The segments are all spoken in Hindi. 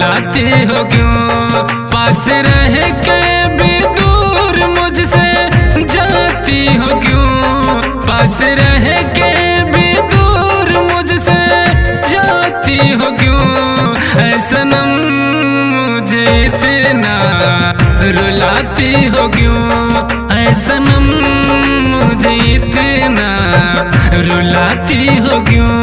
रुलाती हो क्यों? पास रह के भी दूर मुझसे जाती हो क्यों? पास रह के भी दूर मुझसे जाती हो क्यों? ऐ सनम मुझे इतना रुलाती हो क्यों? ऐ सनम मुझे इतना रुलाती हो क्यों?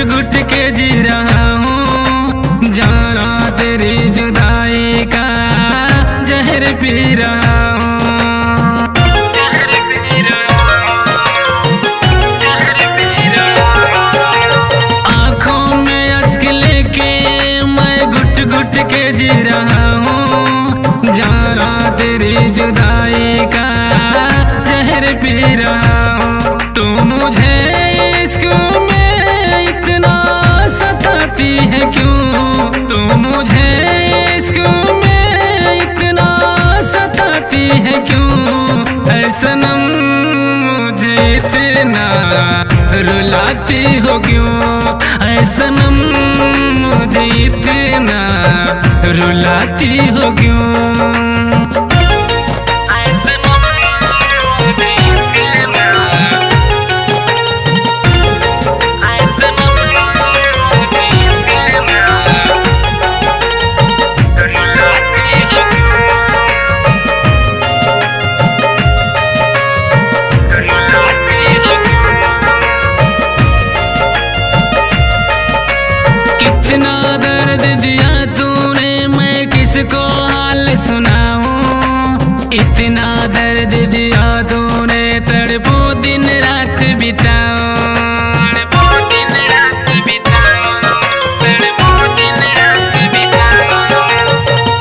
घुट के जी रहा हूँ, जाना तेरी जुदाई का जहर पी रहा हूँ। आँखों में अश्क लेके मैं घुट घुट के जी रहा हूँ, जाना तेरी जुदाई का जहर पी रहा हूँ। तू मुझे इश्क है क्यों? तू मुझे इश्क में इतना सताती है क्यों? ऐ सनम मुझे इतना रुलाती हो क्यों? ऐ सनम मुझे इतना रुलाती हो क्यों? कितना दर्द दिया तूने, मैं किसको हाल सुनाऊं? इतना दर्द दिया तूने, तड़पो दिन रात बिताऊं।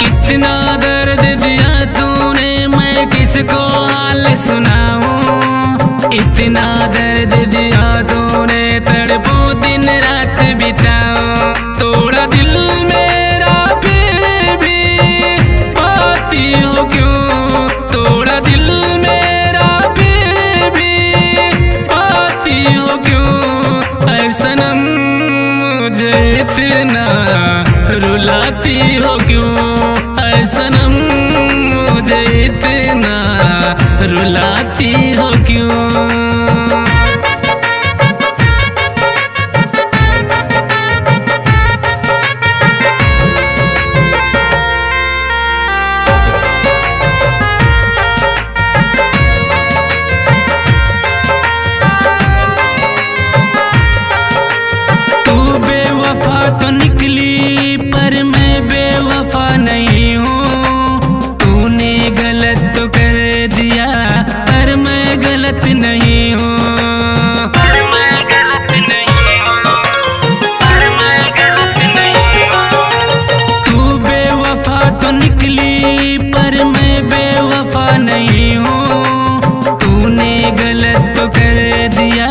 कितना दर्द दिया तूने, मैं किसको हाल सुनाऊं? इतना दर्द दिया तूने, तड़पो दिन रात बिताऊं। तोड़ा दिल मेरा फिर भी पाती हो क्यों? तोड़ा दिल मेरा फिर भी पाती हो क्यों? ऐ सनम मुझे इतना रुलाती हो क्यों? ऐ सनम मुझे इतना रुलाती हो क्यों? तो निकली पर मैं बेवफा नहीं हूँ। तूने गलत तो कर दिया पर मैं गलत नहीं हूँ। तू बेवफा तो निकली पर मैं बेवफा नहीं हूँ। तूने गलत तो कर दिया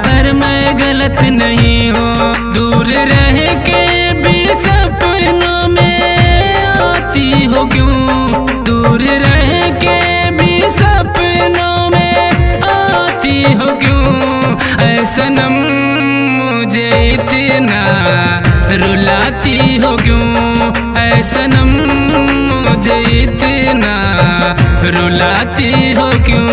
पर मैं गलत नहीं हूँ। दूर रह के भी सपनों में आती हो क्यों? दूर रह के भी सपनों में आती हो क्यों? ऐ सनम मुझे इतना रुलाती हो क्यों? ऐ सनम मुझे इतना रुलाती हो क्यों?